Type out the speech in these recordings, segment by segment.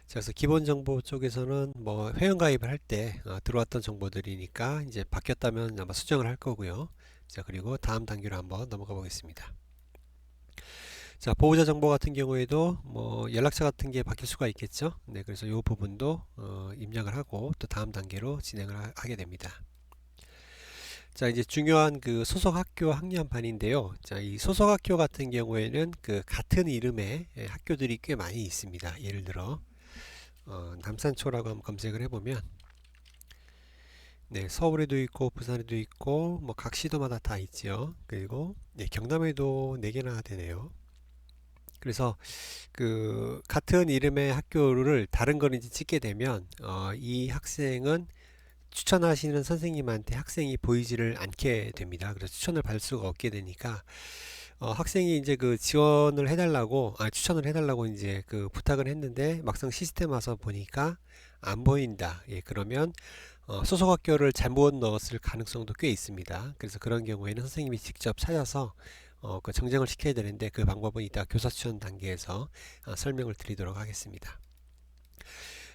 그래서 기본 정보 쪽에서는 뭐 회원가입을 할 때 들어왔던 정보들이니까 이제 바뀌었다면 아마 수정을 할 거고요. 자, 그리고 다음 단계로 한번 넘어가 보겠습니다. 자, 보호자 정보 같은 경우에도 뭐 연락처 같은 게 바뀔 수가 있겠죠. 네, 그래서 이 부분도 입력을 하고 또 다음 단계로 진행을 하게 됩니다. 자, 이제 중요한 그 소속 학교 학년반인데요. 자, 이 소속 학교 같은 경우에는 그 같은 이름의 학교들이 꽤 많이 있습니다. 예를 들어 남산초라고 한번 검색을 해보면 네, 서울에도 있고 부산에도 있고 뭐 각 시도마다 다 있죠. 그리고 네, 경남에도 4개나 되네요. 그래서 그 같은 이름의 학교를 다른 걸 이제 찍게 되면 이 학생은 추천하시는 선생님한테 학생이 보이지를 않게 됩니다. 그래서 추천을 받을 수가 없게 되니까 학생이 이제 그 지원을 해달라고 추천을 해달라고 이제 그 부탁을 했는데 막상 시스템 와서 보니까 안 보인다. 예, 그러면 소속 학교를 잘못 넣었을 가능성도 꽤 있습니다. 그래서 그런 경우에는 선생님이 직접 찾아서 그 정정을 시켜야 되는데 그 방법은 이따 교사 추천 단계에서 설명을 드리도록 하겠습니다.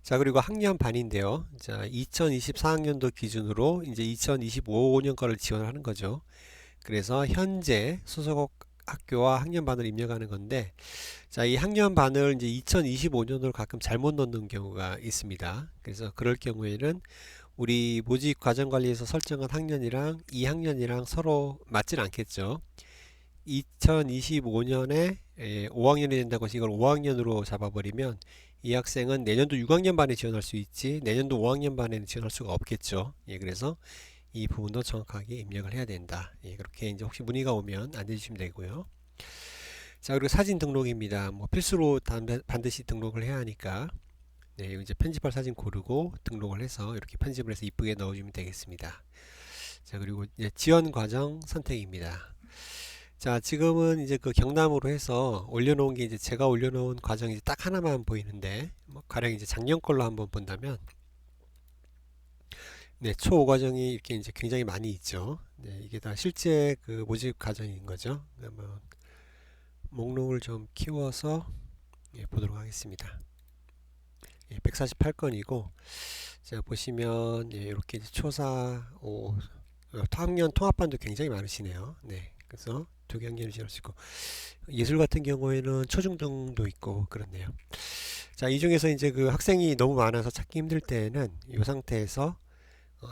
자, 그리고 학년 반인데요. 자, 2024학년도 기준으로 이제 2025년 거를 지원하는 거죠. 그래서 현재 소속 학교와 학년반을 입력하는 건데, 자, 이 학년반을 이제 2025년으로 가끔 잘못 넣는 경우가 있습니다. 그래서 그럴 경우에는 우리 모집 과정관리에서 설정한 학년이랑 이 학년이랑 서로 맞질 않겠죠. 2025년에 5학년이 된다고 해서 이걸 5학년으로 잡아버리면 이 학생은 내년도 6학년 반에 지원할 수 있지 내년도 5학년 반에는 지원할 수가 없겠죠. 예, 그래서 이 부분도 정확하게 입력을 해야 된다. 예, 그렇게 이제 혹시 문의가 오면 안내해 주시면 되고요. 자, 그리고 사진 등록입니다. 뭐 필수로 반드시 등록을 해야 하니까 네, 이제 편집할 사진 고르고 등록을 해서 이렇게 편집을 해서 이쁘게 넣어주면 되겠습니다. 자, 그리고 이제 지원 과정 선택입니다. 자, 지금은 이제 그 경남으로 해서 올려놓은 게 이제 제가 올려놓은 과정이 이제 딱 하나만 보이는데, 뭐 가령 이제 작년 걸로 한번 본다면, 네, 초 5 과정이 이렇게 이제 굉장히 많이 있죠. 네, 이게 다 실제 그 모집 과정인 거죠. 그러면 목록을 좀 키워서 보도록 하겠습니다. 148건이고, 자, 보시면 이렇게 이제 초사 5, 학년 통합반도 굉장히 많으시네요. 네, 그래서 두 개 학년을 지원할 수 있고, 예술 같은 경우에는 초중등도 있고 그렇네요. 자, 이 중에서 이제 그 학생이 너무 많아서 찾기 힘들 때는 이 상태에서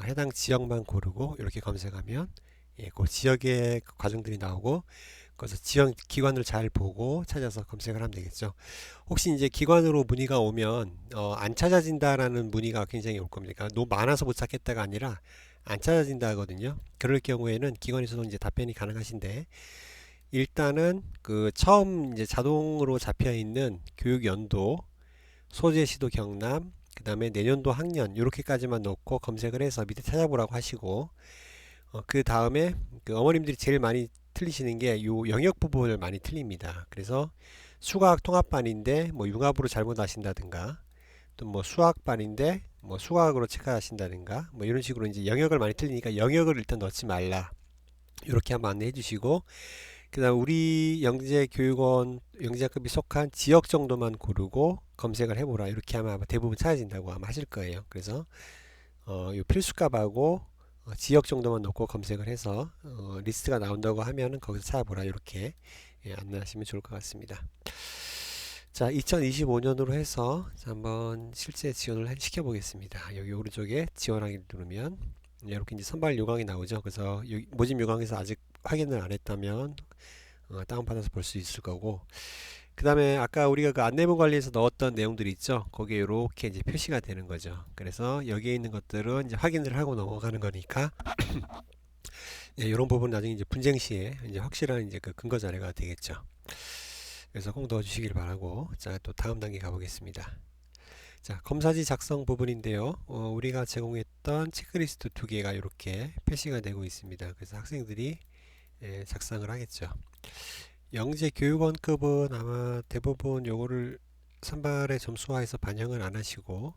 해당 지역만 고르고 이렇게 검색하면 그 지역의 그 과정들이 나오고 그래서 지원 기관을 잘 보고 찾아서 검색을 하면 되겠죠. 혹시 이제 기관으로 문의가 오면 안 찾아진다라는 문의가 굉장히 올 겁니다. 그러니까 너무 많아서 못 찾겠다가 아니라 안 찾아진다 하거든요. 그럴 경우에는 기관에서도 이제 답변이 가능하신데 일단은 그 처음 이제 자동으로 잡혀 있는 교육 연도, 소재 시도 경남, 그 다음에 내년도 학년 이렇게까지만 넣고 검색을 해서 밑에 찾아보라고 하시고 그 다음에 그 어머님들이 제일 많이 틀리시는 게 요 영역 부분을 많이 틀립니다. 그래서 수학 통합반인데 뭐 융합으로 잘못 하신다든가 또 뭐 수학반인데 뭐 수학으로 체크하신다든가 뭐 이런 식으로 이제 영역을 많이 틀리니까 영역을 일단 넣지 말라 이렇게 한번 안내해 주시고 그다음 우리 영재교육원 영재학급이 속한 지역 정도만 고르고 검색을 해보라 이렇게 하면 아마 대부분 찾아진다고 아마 하실 거예요. 그래서 요 필수값하고 지역 정도만 놓고 검색을 해서 리스트가 나온다고 하면은 거기서 찾아보라 이렇게 안내하시면 좋을 것 같습니다. 자, 2025년으로 해서 한번 실제 지원을 시켜 보겠습니다. 여기 오른쪽에 지원하기 누르면 이렇게 이제 선발 요강이 나오죠. 그래서 모집 요강에서 아직 확인을 안 했다면 다운받아서 볼 수 있을 거고 그 다음에 아까 우리가 그 안내문 관리에서 넣었던 내용들이 있죠. 거기에 이렇게 이제 표시가 되는 거죠. 그래서 여기에 있는 것들은 이제 확인을 하고 넘어가는 거니까 이런 부분 나중에 이제 분쟁 시에 이제 확실한 이제 그 근거 자료가 되겠죠. 그래서 꼭 넣어주시길 바라고 자, 또 다음 단계 가보겠습니다. 자, 검사지 작성 부분인데요. 우리가 제공했던 체크리스트 2개가 이렇게 표시가 되고 있습니다. 그래서 학생들이 작성을 하겠죠. 영재 교육원급은 아마 대부분 요거를 선발의 점수화해서 반영을 안 하시고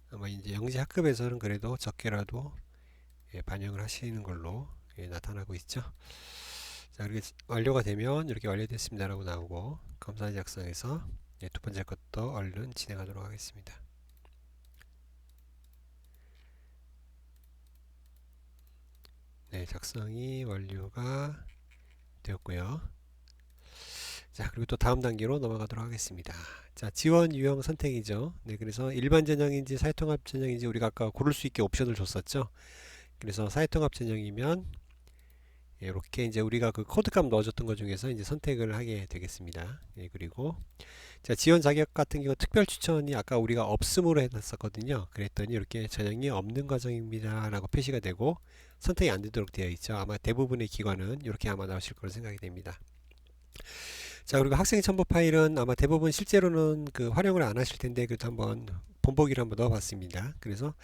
아마 이제 영재 학급에서는 그래도 적게라도 반영을 하시는 걸로 나타나고 있죠. 자, 이렇게 완료가 되면 이렇게 완료됐습니다라고 나오고 검사 작성해서 네, 두 번째 것도 얼른 진행하도록 하겠습니다. 네, 작성이 완료가 되었고요. 자, 그리고 또 다음 단계로 넘어가도록 하겠습니다. 자, 지원 유형 선택이죠. 네, 그래서 일반 전형인지 사회통합 전형인지 우리가 아까 고를 수 있게 옵션을 줬었죠. 그래서 사회통합 전형이면 이렇게 이제 우리가 그 코드값 넣어줬던 것 중에서 이제 선택을 하게 되겠습니다. 예, 그리고 자, 지원 자격 같은 경우 특별 추천이 아까 우리가 없음으로 해놨었거든요. 그랬더니 이렇게 전형이 없는 과정입니다 라고 표시가 되고 선택이 안 되도록 되어 있죠. 아마 대부분의 기관은 이렇게 아마 나오실 거로 생각이 됩니다. 자, 그리고 학생 첨부 파일은 아마 대부분 실제로는 그 활용을 안 하실 텐데 그래도 한번 본보기를 한번 넣어봤습니다. 그래서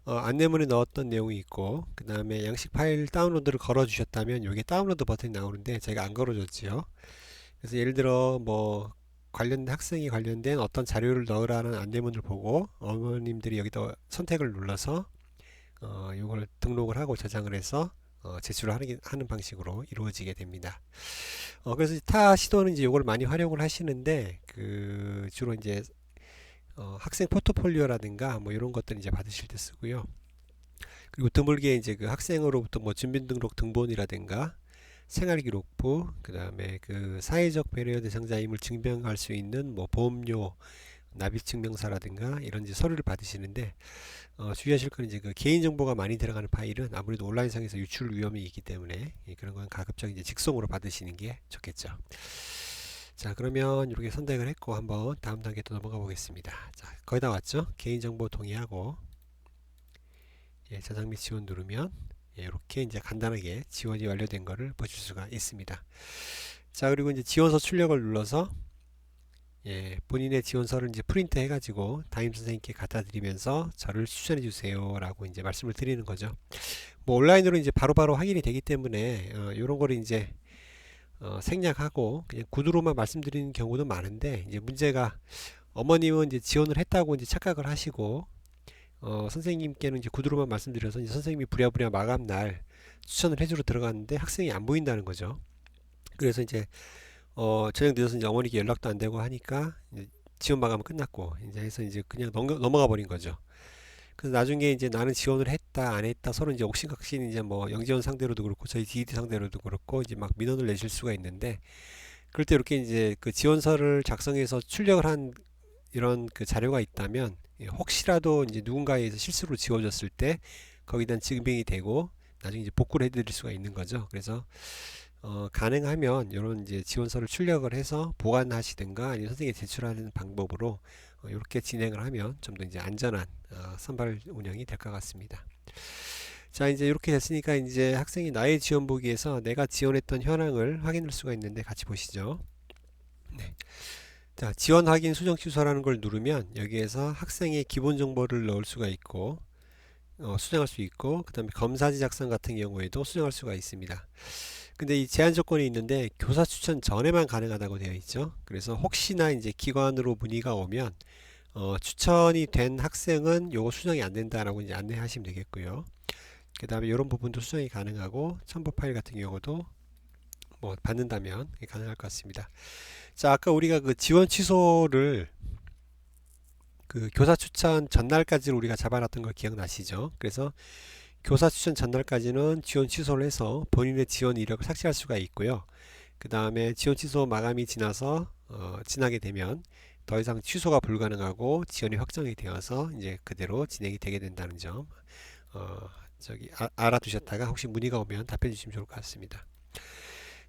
안내문에 넣었던 내용이 있고 그 다음에 양식 파일 다운로드를 걸어 주셨다면 이게 다운로드 버튼이 나오는데 제가 안 걸어줬지요. 그래서 예를 들어 뭐 학생이 관련된 어떤 자료를 넣으라는 안내문을 보고 어머님들이 여기다 선택을 눌러서 이걸 등록을 하고 저장을 해서 제출을 하는 방식으로 이루어지게 됩니다. 그래서 타 시도는 이제 이걸 많이 활용을 하시는데 그 주로 이제 학생 포트폴리오라든가 뭐 이런 것들 이제 받으실 때 쓰고요. 그리고 드물게 이제 그 학생으로부터 뭐 주민등록 등본이라든가 생활기록부, 그 다음에 그 사회적 배려 대상자임을 증명할 수 있는 뭐 보험료, 납입증명서라든가 이런 이제 서류를 받으시는데 주의하실 건 이제 그 개인정보가 많이 들어가는 파일은 아무래도 온라인상에서 유출 위험이 있기 때문에 그런 건 가급적 이제 직송으로 받으시는 게 좋겠죠. 자, 그러면 이렇게 선택을 했고 한번 다음 단계 또 넘어가 보겠습니다. 자, 거의 다 왔죠? 개인정보 동의하고 저장 및 지원 누르면 이렇게 이제 간단하게 지원이 완료된 것을 보실 수가 있습니다. 자, 그리고 이제 지원서 출력을 눌러서 본인의 지원서를 이제 프린트 해가지고 담임 선생님께 갖다 드리면서 저를 추천해 주세요 라고 이제 말씀을 드리는 거죠. 뭐 온라인으로 이제 바로바로 확인이 되기 때문에 이런 거를 이제 생략하고 그냥 구두로만 말씀드리는 경우도 많은데 이제 문제가 어머님은 이제 지원을 했다고 이제 착각을 하시고 선생님께는 이제 구두로만 말씀드려서 이제 선생님이 부랴부랴 마감 날 추천을 해주러 들어갔는데 학생이 안 보인다는 거죠. 그래서 이제 저녁 늦어서 이제 어머니께 연락도 안 되고 하니까 이제 지원 마감은 끝났고 이제 해서 이제 그냥 넘어가 버린 거죠. 그래서 나중에 이제 나는 지원을 했다 안 했다 서로 이제 옥신각신 이제 뭐 영지원 상대로도 그렇고 저희 DED 상대로도 그렇고 이제 막 민원을 내실 수가 있는데 그럴 때 이렇게 이제 그 지원서를 작성해서 출력을 한 이런 그 자료가 있다면 혹시라도 이제 누군가에 서 실수로 지워졌을 때 거기에 대한 증빙이 되고 나중에 이제 복구를 해드릴 수가 있는 거죠. 그래서 가능하면 이런 이제 지원서를 출력을 해서 보관하시든가 아니면 선생님께 제출하는 방법으로 이렇게 진행을 하면 좀 더 이제 안전한 선발 운영이 될 것 같습니다. 자, 이제 이렇게 됐으니까 이제 학생이 나의 지원 보기에서 내가 지원했던 현황을 확인할 수가 있는데 같이 보시죠. 네. 자, 지원 확인 수정 취소라는 걸 누르면 여기에서 학생의 기본 정보를 넣을 수가 있고 수정할 수 있고 그 다음에 검사지 작성 같은 경우에도 수정할 수가 있습니다. 근데 이 제한 조건이 있는데 교사 추천 전에만 가능하다고 되어 있죠. 그래서 혹시나 이제 기관으로 문의가 오면 추천이 된 학생은 요거 수정이 안 된다라고 이제 안내하시면 되겠고요. 그 다음에 이런 부분도 수정이 가능하고 첨부 파일 같은 경우도 뭐 받는다면 가능할 것 같습니다. 자, 아까 우리가 그 지원 취소를 그 교사 추천 전날까지 우리가 잡아놨던 걸 기억나시죠? 그래서 교사 추천 전날까지는 지원 취소를 해서 본인의 지원 이력을 삭제할 수가 있고요. 그 다음에 지원 취소 마감이 지나서 지나게 되면 더 이상 취소가 불가능하고 지원이 확정이 되어서 이제 그대로 진행이 되게 된다는 점 알아두셨다가 혹시 문의가 오면 답해 주시면 좋을 것 같습니다.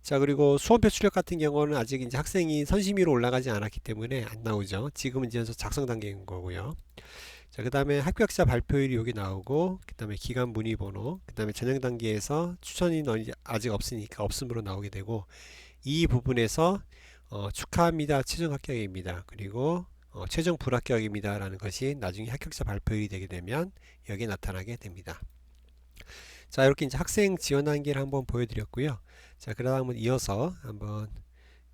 자, 그리고 수험표 출력 같은 경우는 아직 이제 학생이 선심위로 올라가지 않았기 때문에 안 나오죠. 지금은 이제 작성 단계인 거고요. 자, 그 다음에 합격자 발표일이 여기 나오고 그 다음에 기간 문의 번호, 그 다음에 전형 단계에서 추천이 아직 없으니까 없음으로 나오게 되고 이 부분에서 축하합니다, 최종 합격입니다, 그리고 최종 불합격입니다 라는 것이 나중에 합격자 발표일이 되게 되면 여기에 나타나게 됩니다. 자, 이렇게 이제 학생 지원 단계를 한번 보여드렸고요. 자, 그 다음은 이어서 한번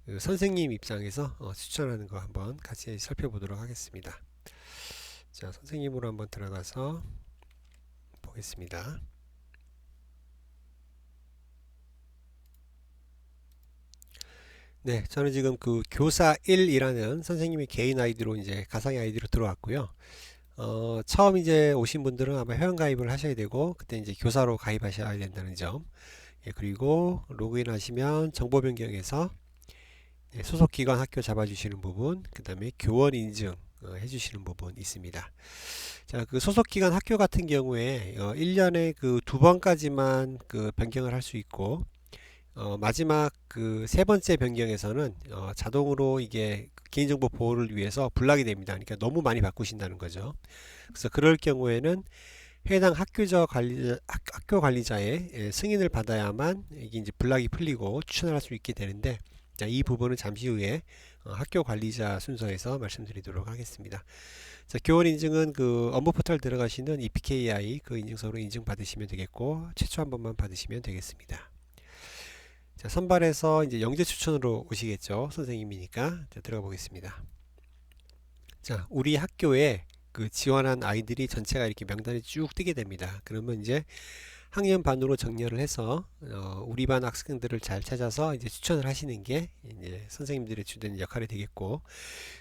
그 선생님 입장에서 추천하는 거 한번 같이 살펴보도록 하겠습니다. 자, 선생님으로 한번 들어가서 보겠습니다. 네, 저는 지금 그 교사 1이라는 선생님의 개인 아이디로 이제 가상의 아이디로 들어왔고요. 처음 이제 오신 분들은 아마 회원가입을 하셔야 되고, 그때 이제 교사로 가입하셔야 된다는 점. 예, 그리고 로그인 하시면 정보 변경에서 예, 소속 기관 학교 잡아주시는 부분, 그 다음에 교원 인증 해주시는 부분 있습니다. 자, 그 소속 기관 학교 같은 경우에 1년에 그 두 번까지만 그 변경을 할 수 있고, 마지막 그 세 번째 변경에서는 자동으로 이게 개인정보 보호를 위해서 블락이 됩니다. 그러니까 너무 많이 바꾸신다는 거죠. 그래서 그럴 경우에는 해당 학교 관리자의 승인을 받아야만 이게 이제 블락이 풀리고 추천을 할 수 있게 되는데, 자, 이 부분은 잠시 후에 학교 관리자 순서에서 말씀드리도록 하겠습니다. 자, 교원 인증은 그 업무 포털 들어가시는 EPKI 그 인증서로 인증 받으시면 되겠고, 최초 한 번만 받으시면 되겠습니다. 자, 선발해서 이제 영재 추천으로 오시겠죠. 선생님이니까. 자, 들어가 보겠습니다. 자, 우리 학교에 그 지원한 아이들이 전체가 이렇게 명단이 쭉 뜨게 됩니다. 그러면 이제 학년 반으로 정렬을 해서 우리 반 학생들을 잘 찾아서 이제 추천을 하시는 게 이제 선생님들의 주된 역할이 되겠고,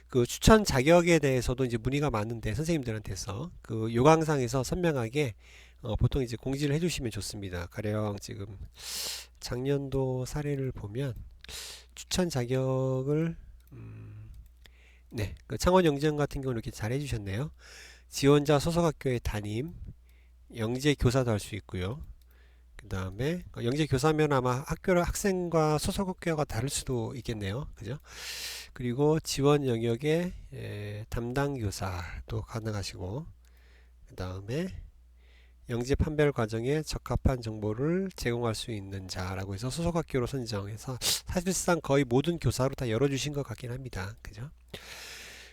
그 추천 자격에 대해서도 이제 문의가 많은데 선생님들한테서 그 요강상에서 선명하게 보통 이제 공지를 해주시면 좋습니다. 가령 지금 작년도 사례를 보면 추천 자격을 네, 그 창원영정 같은 경우는 이렇게 잘 해주셨네요. 지원자 소속학교의 담임, 영재 교사도 할 수 있고요. 그 다음에 영재 교사면 아마 학생과 소속학교가 다를 수도 있겠네요. 그죠? 그리고 지원 영역의 담당 교사도 가능하시고, 그 다음에 영재 판별 과정에 적합한 정보를 제공할 수 있는 자라고 해서 소속학교로 선정해서 사실상 거의 모든 교사로 다 열어주신 것 같긴 합니다. 그죠?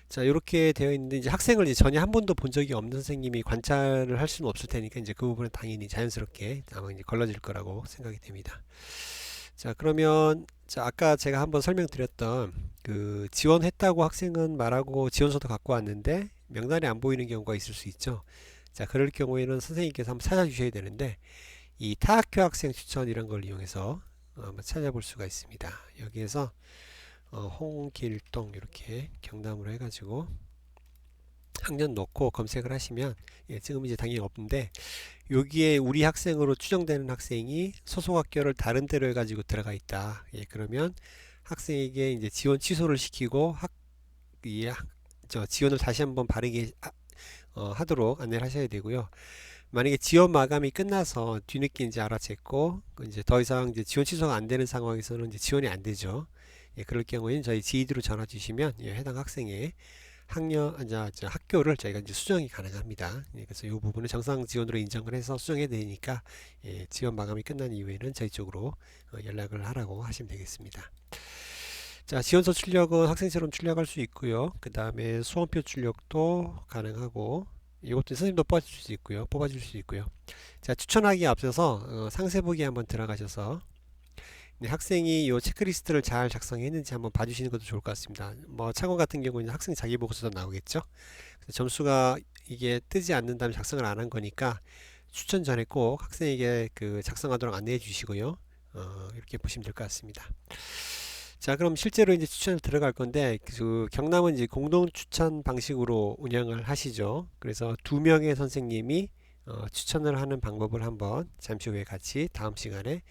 자, 이렇게 되어 있는데 이제 학생을 이제 전혀 한 번도 본 적이 없는 선생님이 관찰을 할 수는 없을 테니까 이제 그 부분은 당연히 자연스럽게 아마 이제 걸러질 거라고 생각이 됩니다. 자, 그러면 자, 아까 제가 한번 설명드렸던 그 지원했다고 학생은 말하고 지원서도 갖고 왔는데 명단이 안 보이는 경우가 있을 수 있죠. 자, 그럴 경우에는 선생님께서 한번 찾아주셔야 되는데 이 타학교 학생 추천 이런 걸 이용해서 한번 찾아볼 수가 있습니다. 여기에서 홍길동 이렇게 경남으로 해가지고 학년 넣고 검색을 하시면 예, 지금 이제 당연히 없는데 여기에 우리 학생으로 추정되는 학생이 소속 학교를 다른 데로 해가지고 들어가 있다. 예, 그러면 학생에게 이제 지원 취소를 시키고 지원을 다시 한번 바르게 하도록 안내를 하셔야 되고요. 만약에 지원 마감이 끝나서 뒤늦게 이제 알아챘고 이제 더 이상 이제 지원 취소가 안 되는 상황에서는 이제 지원이 안 되죠. 예, 그럴 경우에는 저희 지휘대로 전화 주시면 예, 해당 학생의 학교를 저희가 이제 수정이 가능합니다. 예, 그래서 이 부분은 정상 지원으로 인정을 해서 수정해야 되니까 예, 지원 마감이 끝난 이후에는 저희 쪽으로 연락을 하라고 하시면 되겠습니다. 자, 지원서 출력은 학생처럼 출력할 수 있고요. 그 다음에 수험표 출력도 가능하고 이것도 선생님도 뽑아줄 수 있고요. 자, 추천하기에 앞서서 상세보기 한번 들어가셔서 네, 학생이 이 체크리스트를 잘 작성했는지 한번 봐주시는 것도 좋을 것 같습니다. 뭐 창원 같은 경우는 학생 자기보고서도 나오겠죠. 점수가 이게 뜨지 않는다면 작성을 안 한 거니까 추천 전에 꼭 학생에게 그 작성하도록 안내해 주시고요. 이렇게 보시면 될 것 같습니다. 자, 그럼 실제로 이제 추천을 들어갈 건데 그 경남은 이제 공동 추천 방식으로 운영을 하시죠. 그래서 두 명의 선생님이 추천을 하는 방법을 한번 잠시 후에 같이 다음 시간에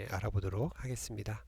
알아보도록 하겠습니다.